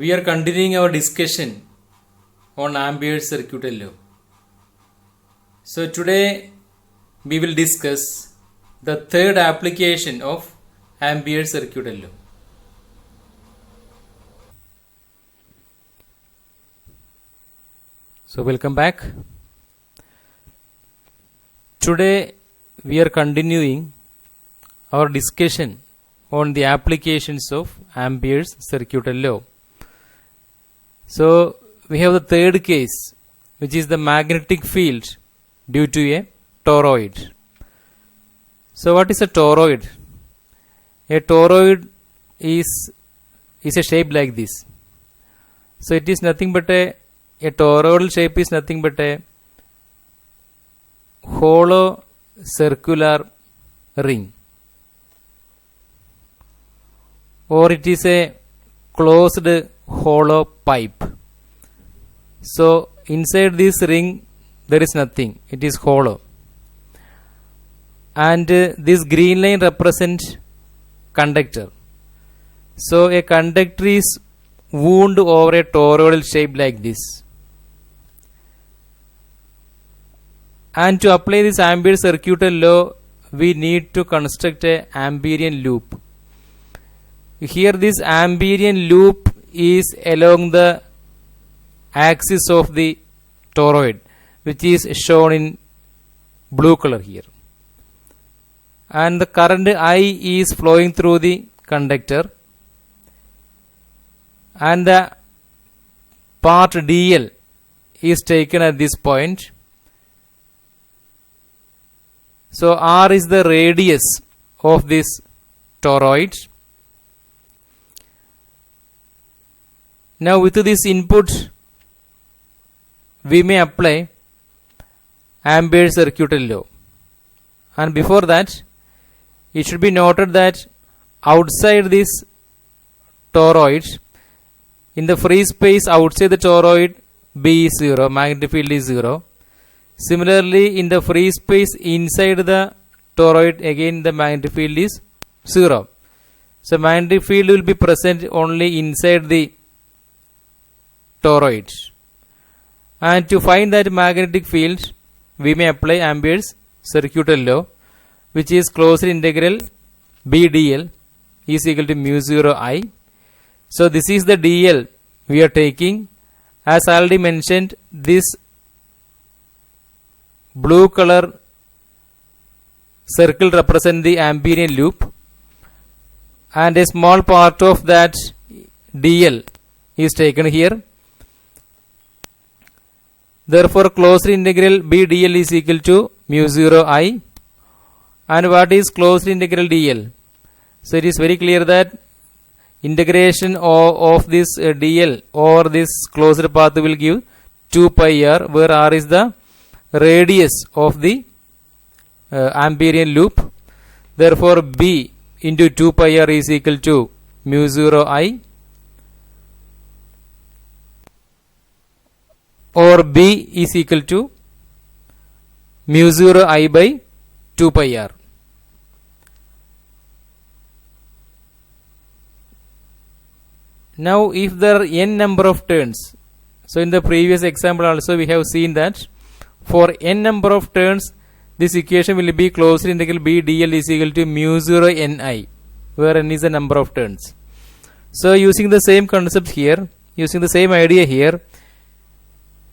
We are continuing our discussion on Ampere's circuital law. So today we will discuss the third application of Ampere's circuital law. So welcome back. Today we are continuing our discussion on the applications of Ampere's circuital law. So we have the third case, which is the magnetic field due to a toroid. So what is a toroid? A toroid is a shape like this. So it is nothing but a toroidal shape is nothing but a hollow circular ring, or it is a closed hollow pipe. So inside this ring there is nothing, it is hollow, and this green line represents conductor. So a conductor is wound over a toroidal shape like this. And to apply this Ampere's circuital law, we need to construct a Amperian loop. Here this Amperian loop is along the axis of the toroid, which is shown in blue color here. And the current I is flowing through the conductor, and the part dl is taken at this point. So R is the radius of this toroid. Now with this input we may apply Ampere's circuital law. And before that, it should be noted that outside this toroid, in the free space outside the toroid, B is 0, magnetic field is 0. Similarly, in the free space inside the toroid, again the magnetic field is 0. So magnetic field will be present only inside the toroid. And to find that magnetic field, we may apply Ampere's circuital law, which is closed integral B dl is equal to mu 0 I. So this is the dl we are taking. As already mentioned, this blue color circle represents the Amperian loop, and a small part of that dl is taken here. Therefore closed integral B dl is equal to mu 0 I. And what is closed integral dl? So it is very clear that integration of this dl over this closed path will give 2 pi r, where r is the radius of the Amperian loop. Therefore B into 2 pi r is equal to mu 0 I, or B is equal to mu 0 I by 2 pi r. Now if there are n number of turns, so in the previous example also we have seen that for n number of turns, this equation will be closed integral B dl is equal to mu 0 ni, where n is the number of turns. So using the same concept here, using the same idea here,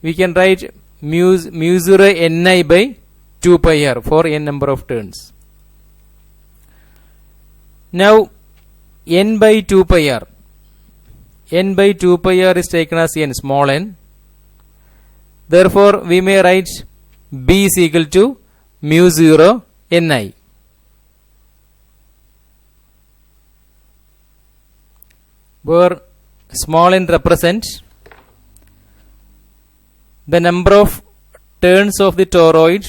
we can write mu 0 ni by 2 pi r for n number of turns. Now n by 2 pi r, n by 2 pi r is taken as n, small n. Therefore we may write B is equal to mu 0 ni. Where small n represents the number of turns of the toroid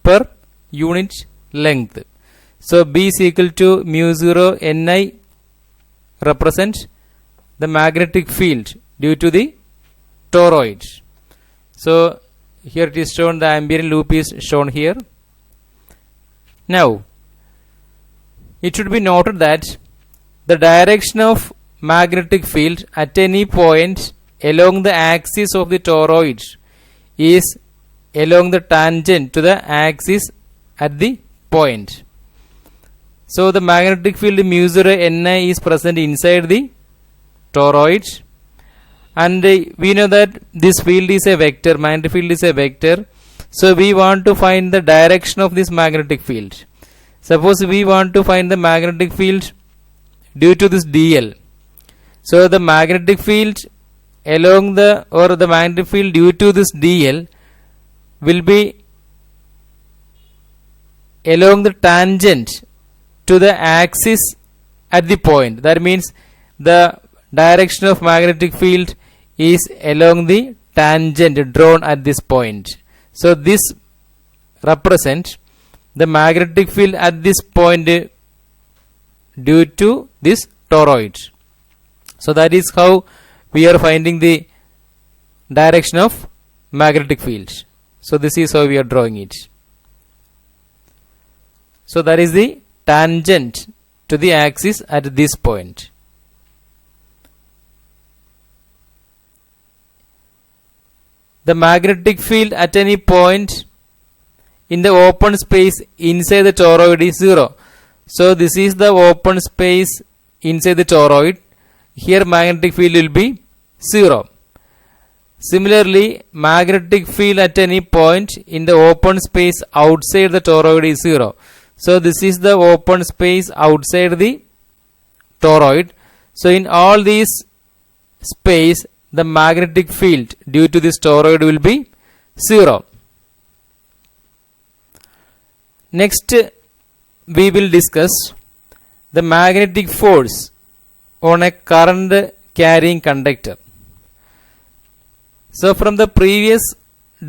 per unit length. So B is equal to mu 0 ni represents the magnetic field due to the toroid. So here it is shown, the Amperian loop is shown here. Now it should be noted that the direction of magnetic field at any point along the axis of the toroid is along the tangent to the axis at the point. So the magnetic field mu0 Ni is present inside the toroid, and we know that this field is a vector, magnetic field is a vector. So we want to find the direction of this magnetic field. Suppose we want to find the magnetic field due to this dl. So the magnetic field along the magnetic field due to this dl will be along the tangent to the axis at the point. That means the direction of magnetic field is along the tangent drawn at this point. So this represents the magnetic field at this point due to this toroid. So that is how we are finding the direction of magnetic field. So this is how we are drawing it. So that is the tangent to the axis at this point. The magnetic field at any point in the open space inside the toroid is 0. So this is the open space inside the toroid. Here magnetic field will be 0. Similarly, magnetic field at any point in the open space outside the toroid is 0. So this is the open space outside the toroid. So in all these space, the magnetic field due to this toroid will be 0. Next, we will discuss the magnetic force on a current carrying conductor. So from the previous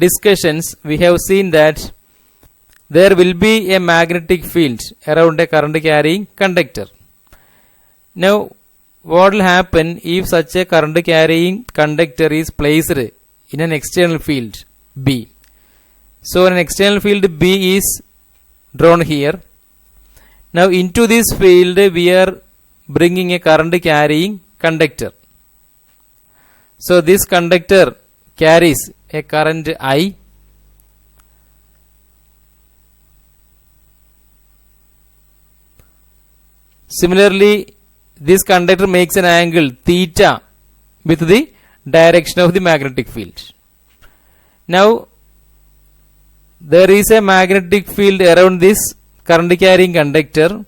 discussions, we have seen that there will be a magnetic field around a current carrying conductor. Now, what will happen if such a current carrying conductor is placed in an external field B? So an external field B is drawn here. Now into this field we are bringing a current carrying conductor. So this conductor carries a current I. Similarly, this conductor makes an angle theta with the direction of the magnetic field. Now there is a magnetic field around this current carrying conductor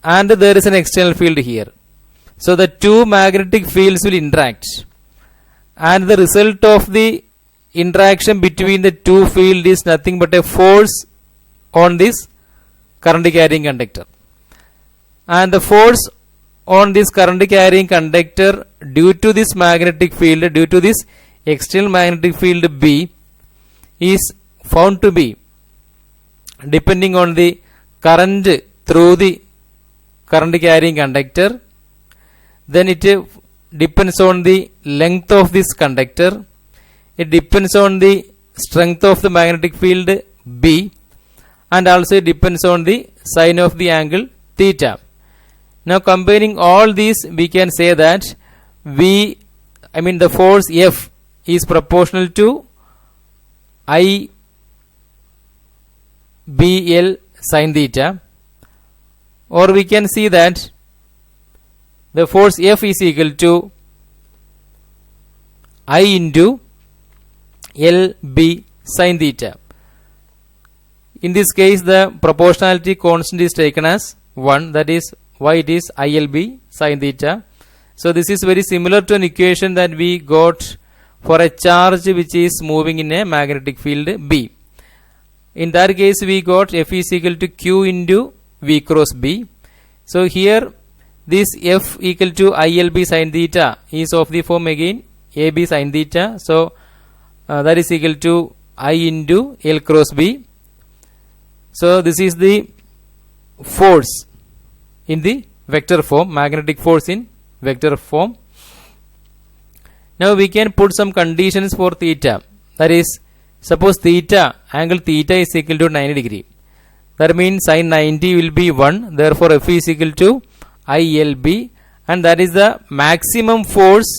and there is an external field here. So the two magnetic fields will interact, and the result of the interaction between the two fields is nothing but a force on this current carrying conductor. And the force on this current carrying conductor due to this magnetic field, due to this external magnetic field B, is found to be depending on the current through the current carrying conductor. Then it depends on the length of this conductor. It depends on the strength of the magnetic field B, and also it depends on the sign of the angle theta. Now combining all these, we can say that the force F is proportional to IBL sin theta, or we can see that the force F is equal to I into LB sin theta. In this case, the proportionality constant is taken as 1, that is why it is ILB sin theta. So this is very similar to an equation that we got for a charge which is moving in a magnetic field B. In that case, we got F is equal to Q into V cross B. So here this F equal to ILB sin theta is of the form again AB sin theta. So that is equal to I into L cross B. So this is the force in the vector form, magnetic force in vector form. Now we can put some conditions for theta. That is, suppose angle theta is equal to 90 degree. That means sin 90 will be 1. Therefore F is equal to ILB, and that is the maximum force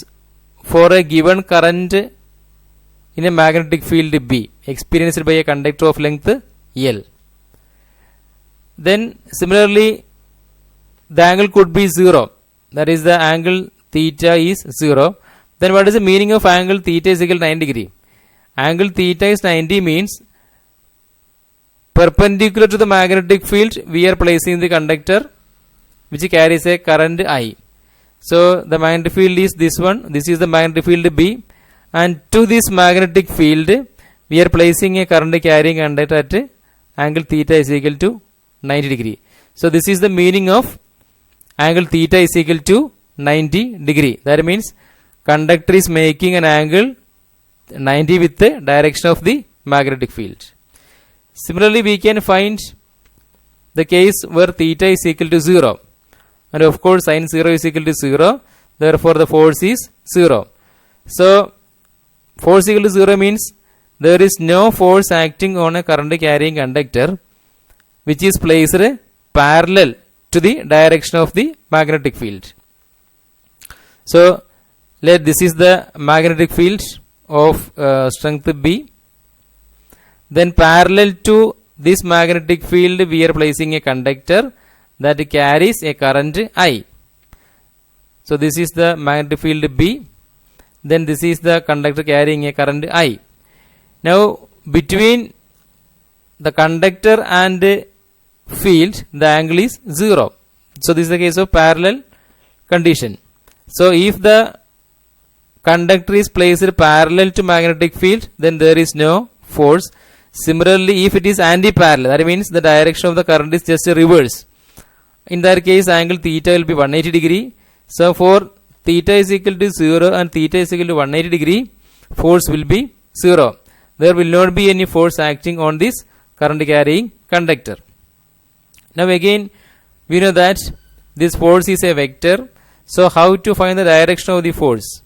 for a given current in a magnetic field B experienced by a conductor of length L. Then similarly the angle could be 0, that is the angle theta is 0. Then what is the meaning of angle theta is equal to 90 degree? Angle theta is 90 means perpendicular to the magnetic field we are placing the conductor which carries a current I. So the magnetic field is this one, this is the magnetic field B, and to this magnetic field we are placing a current carrying conductor at angle theta is equal to 90 degree. So this is the meaning of angle theta is equal to 90 degree. That means conductor is making an angle 90 with the direction of the magnetic field. Similarly, we can find the case where theta is equal to 0, and of course sin 0 is equal to 0, therefore the force is 0. So force equal to 0 means there is no force acting on a current carrying conductor which is placed parallel to the direction of the magnetic field. So let this is the magnetic field of strength B. Then parallel to this magnetic field we are placing a conductor that carries a current I. So this is the magnetic field B. Then this is the conductor carrying a current I. Now between the conductor and field the angle is 0. So this is the case of parallel condition. So if the conductor is placed parallel to magnetic field, then there is no force. Similarly, if it is anti-parallel, that means the direction of the current is just reverse. In that case, angle theta will be 180 degree. So for theta is equal to 0 and theta is equal to 180 degree, force will be 0. There will not be any force acting on this current carrying conductor. Now again, we know that this force is a vector. So how to find the direction of the force?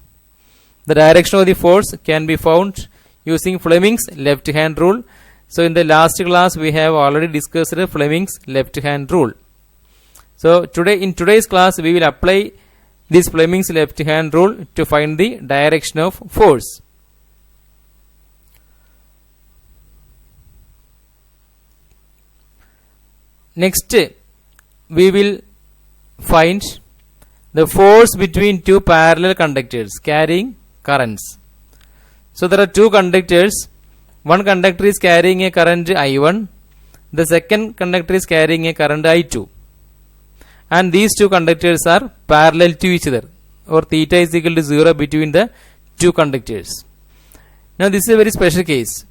The direction of the force can be found using Fleming's left hand rule. So in the last class we have already discussed Fleming's left hand rule. So in today's class we will apply this Fleming's left hand rule to find the direction of force. Next we will find the force between two parallel conductors carrying currents. So there are two conductors. One conductor is carrying a current I1, the second conductor is carrying a current I2, and these two conductors are parallel to each other, or theta is equal to 0 between the two conductors. Now this is a very special case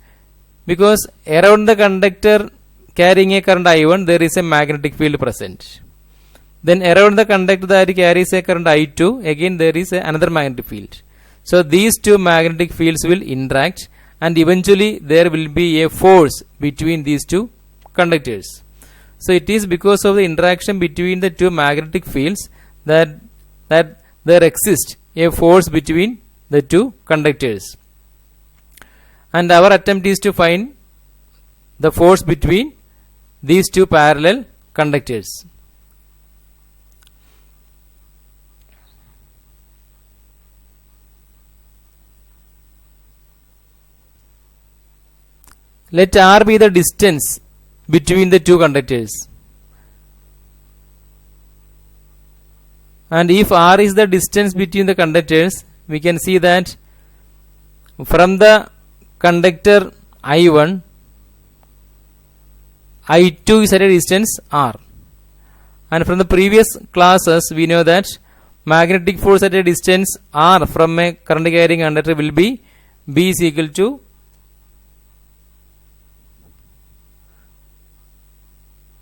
because around the conductor carrying a current I1 there is a magnetic field present. Then around the conductor that carries a current I2, again there is another magnetic field. So these two magnetic fields will interact and eventually there will be a force between these two conductors. So it is because of the interaction between the two magnetic fields that there exists a force between the two conductors. And our attempt is to find the force between these two parallel conductors. Let R be the distance between the two conductors. And if R is the distance between the conductors, we can see that from the conductor I1, I2 is at a distance R. And from the previous classes, we know that magnetic force at a distance R from a current carrying conductor will be B is equal to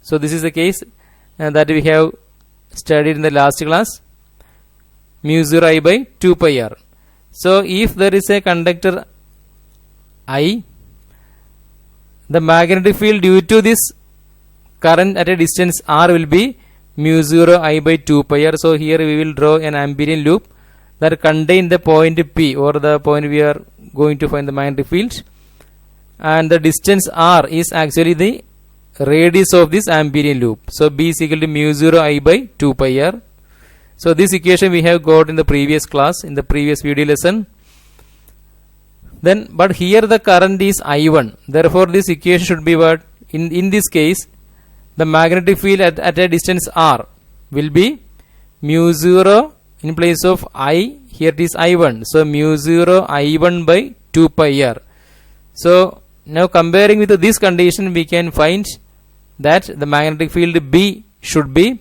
So this is the case that we have studied in the last class, mu 0 I by 2 pi r. So if there is a conductor I, the magnetic field due to this current at a distance r will be mu 0 I by 2 pi r. So here we will draw an Amperian loop that contain the point P, or the point we are going to find the magnetic field, and the distance r is actually the radius of this Amperian loop. So B is equal to mu 0 I by 2 pi r. So this equation we have got in the previous class, in the previous video lesson. Then, but here the current is I1. Therefore, this equation should be what? In this case, the magnetic field at a distance r will be mu 0 in place of I. Here it is I1. So mu 0 I1 by 2 pi r. So now comparing with this condition, we can find that the magnetic field B should be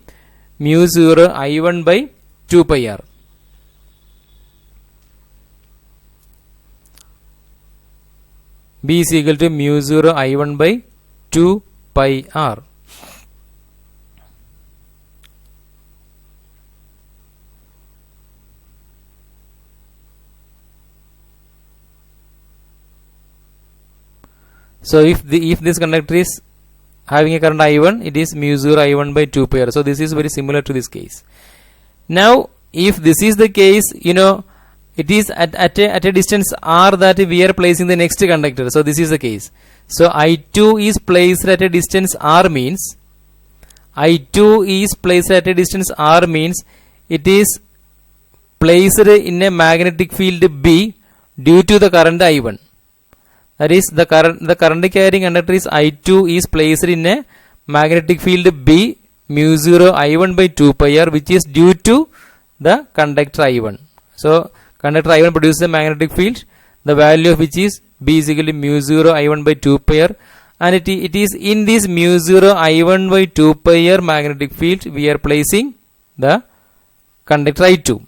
mu 0 I1 by 2 pi r. B is equal to mu 0 I1 by 2 pi r. So if this conductor is having a current I1, it is mu 0 I1 by 2 pi r. So this is very similar to this case. Now if this is the case, it is at a distance r that we are placing the next conductor. So this is the case. So I2 is placed at a distance r means it is placed in a magnetic field B due to the current I1. That is, the current carrying conductor is I2 is placed in a magnetic field B mu 0 I1 by 2 pi r, which is due to the conductor I1. So conductor I1 produces a magnetic field, the value of which is B is equal to mu 0 I1 by 2 pi r, and it is in this mu 0 I1 by 2 pi r magnetic field we are placing the conductor I2.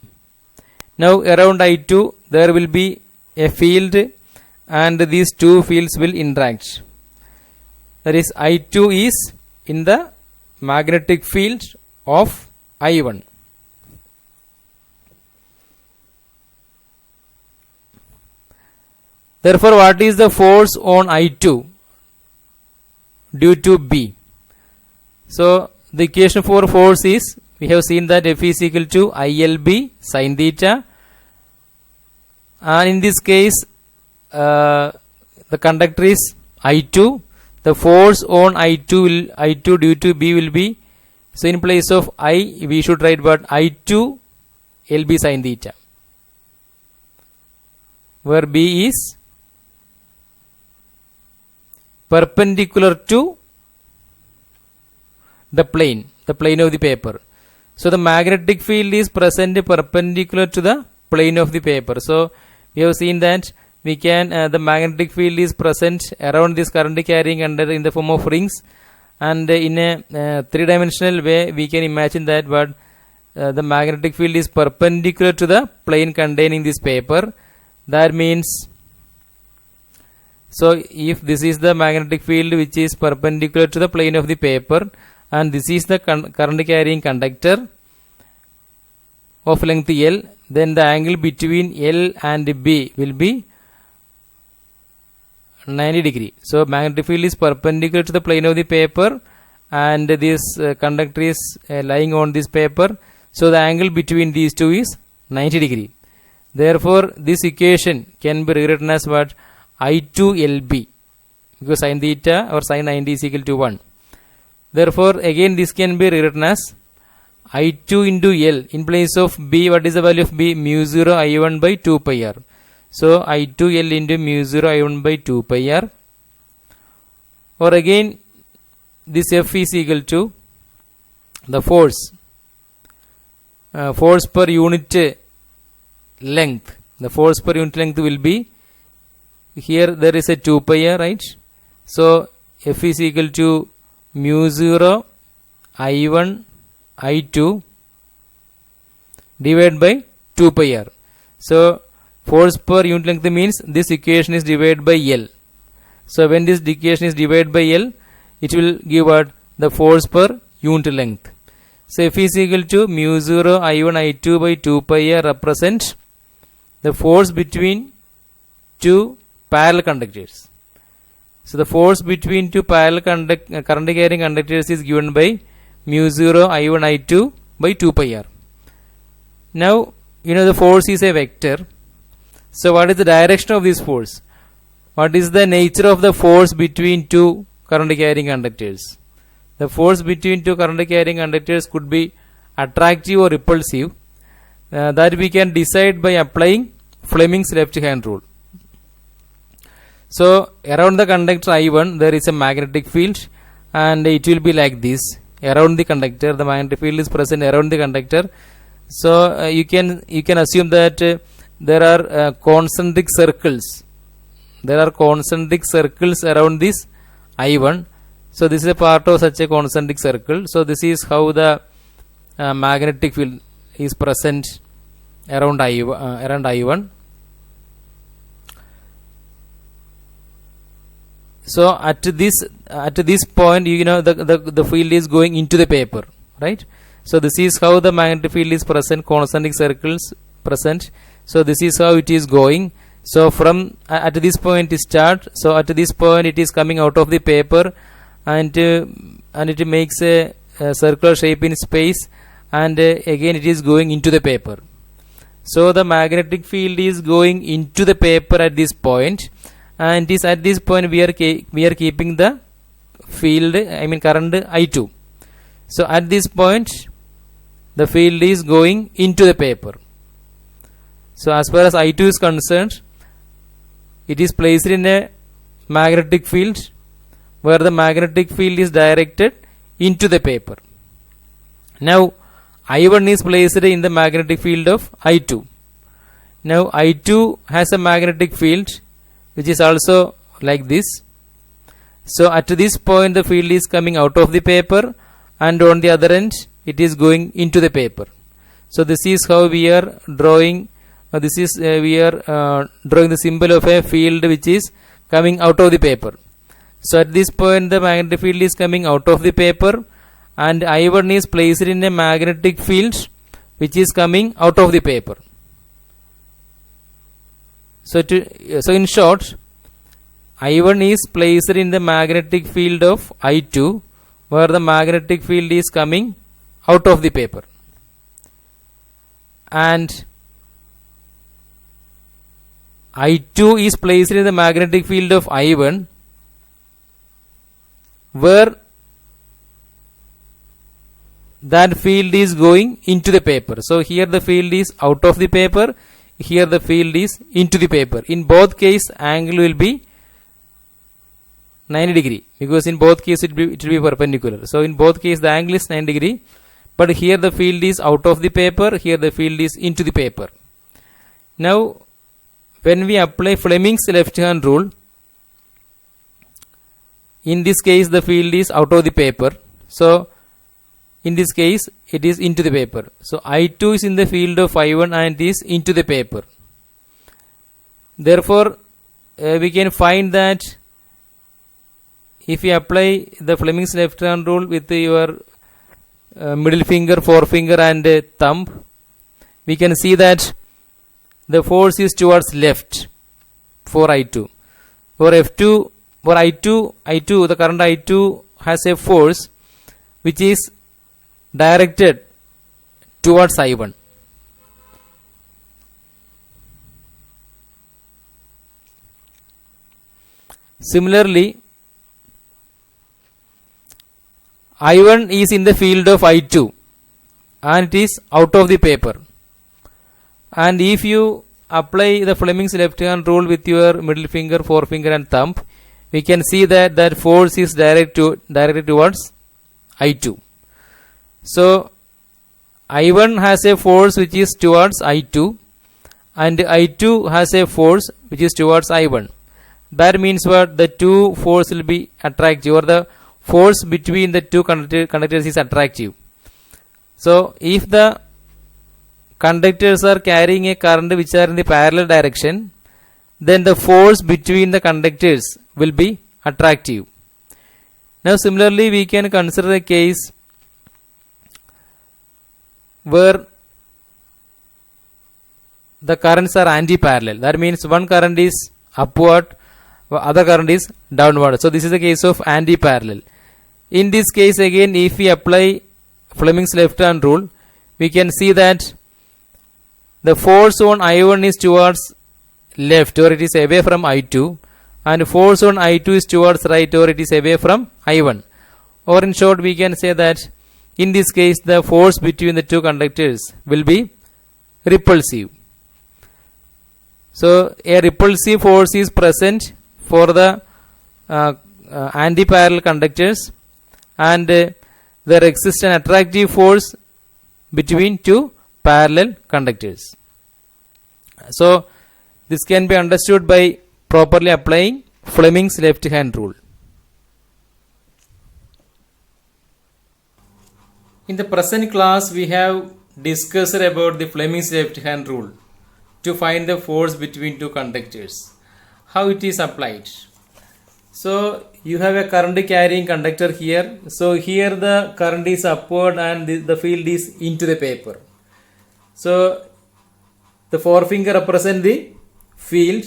Now around I2 there will be a field and these two fields will interact. That is, I2 is in the magnetic field of I1. Therefore, what is the force on I2 due to B? So the equation for force is, we have seen that F is equal to ILB sin theta, and in this case the conductor is I2. The force on I2 due to B will be, so in place of I we should write what? I2 LB sin theta, where B is perpendicular to the plane of the paper. So the magnetic field is present perpendicular to the plane of the paper. So we have seen that we can the magnetic field is present around this current carrying conductor in the form of rings, and in a three-dimensional way we can imagine that what the magnetic field is perpendicular to the plane containing this paper. That means, so if this is the magnetic field which is perpendicular to the plane of the paper, and this is the current carrying conductor of length L, then the angle between L and B will be 90 degree. So magnetic field is perpendicular to the plane of the paper, and this conductor is lying on this paper. So the angle between these two is 90 degree. Therefore this equation can be rewritten as what? I2LB, because sin theta or sin 90 is equal to 1. Therefore again this can be rewritten as I2 into L. In place of B, what is the value of B? Mu 0 I1 by 2 pi r. So I2L into mu 0 I1 by 2 pi r. Or again this F is equal to the force per unit length. The force per unit length will be, here there is a 2 pi r, right? So F is equal to mu 0 I1 I2 divided by 2 pi r. So force per unit length means this equation is divided by L. So when this equation is divided by L, it will give what? The force per unit length. So F is equal to mu 0 I1 I2 by 2 pi r represent the force between two parallel conductors. So the force between two parallel current carrying conductors is given by mu 0 I1 I2 by 2 pi r. Now the force is a vector. So what is the direction of this force? What is the nature of the force between two current carrying conductors? The force between two current carrying conductors could be attractive or repulsive. that we can decide by applying Fleming's left hand rule. So around the conductor I1 there is a magnetic field, and it will be like this. Around the conductor, the magnetic field is present around the conductor. So you can assume that there are concentric circles. There are concentric circles around this I1. So this is a part of such a concentric circle. So this is how the magnetic field is present around I1. So at this point, the field is going into the paper, right? So this is how the magnetic field is present, concentric circles present. So this is how it is going. So from at this point it starts. So at this point it is coming out of the paper, and it makes a circular shape in space, and again it is going into the paper. So the magnetic field is going into the paper at this point, and it is at this point we are keeping the field, current I2. So at this point the field is going into the paper. So as far as I2 is concerned, it is placed in a magnetic field where the magnetic field is directed into the paper. Now I1 is placed in the magnetic field of I2. Now I2 has a magnetic field which is also like this. So at this point the field is coming out of the paper, and on the other end it is going into the paper. So this is how we are drawing. We are drawing the symbol of a field which is coming out of the paper. So at this point the magnetic field is coming out of the paper, and I1 is placed in a magnetic field which is coming out of the paper. So in short, I1 is placed in the magnetic field of I2 where the magnetic field is coming out of the paper, and I2 is placed in the magnetic field of I1 where that field is going into the paper. So here the field is out of the paper, here the field is into the paper. In both cases angle will be 90 degree, because in both cases it will be perpendicular. So in both cases the angle is 90 degree, but here the field is out of the paper, here the field is into the paper. Now when we apply Fleming's left hand rule, in this case the field is out of the paper. So in this case it is into the paper. So I2 is in the field of I1 and it is into the paper. Therefore we can find that if you apply the Fleming's left hand rule with your middle finger, forefinger and thumb, we can see that the force is towards left for I2. For F2, for I2, the current I2 has a force which is directed towards I1. Similarly, I1 is in the field of I2 and it is out of the paper. And if you apply the Fleming's left hand rule with your middle finger, forefinger and thumb, we can see that that force is directed towards I2. So I1 has a force which is towards I2 and I2 has a force which is towards I1. That means what? The two force will be attractive, or the force between the two conductors is attractive. So if the conductors are carrying a current which are in the parallel direction, then the force between the conductors will be attractive. Now similarly we can consider a case where the currents are anti-parallel. That means one current is upward, other current is downward. So this is the case of anti-parallel. In this case again, if we apply Fleming's left hand rule, we can see that the force on I1 is towards left, or it is away from I2, and force on I2 is towards right, or it is away from I1. Or in short we can say that in this case the force between the two conductors will be repulsive. So a repulsive force is present for the anti-parallel conductors, and there exists an attractive force between two parallel conductors. So this can be understood by properly applying Fleming's left hand rule. In the present class, we have discussed about the Fleming's left hand rule to find the force between two conductors, how it is applied. So you have a current carrying conductor here. So here the current is upward and the field is into the paper. So the forefinger represents the field.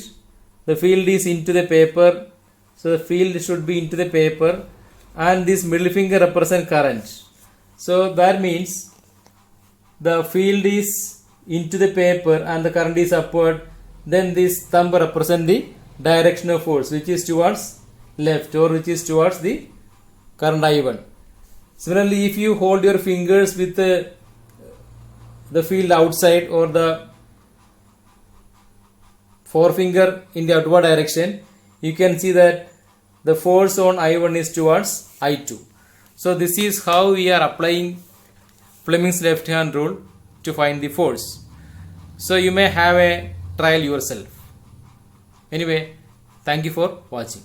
The field is into the paper. So the field should be into the paper, and this middle finger represents current. So that means the field is into the paper and the current is upward. Then this thumb represents the direction of force, which is towards left or which is towards the current I1. Similarly, if you hold your fingers with the field outside or the forefinger in the outward direction, you can see that the force on I1 is towards I2. So this is how we are applying Fleming's left hand rule to find the force. So you may have a trial yourself. Anyway, thank you for watching.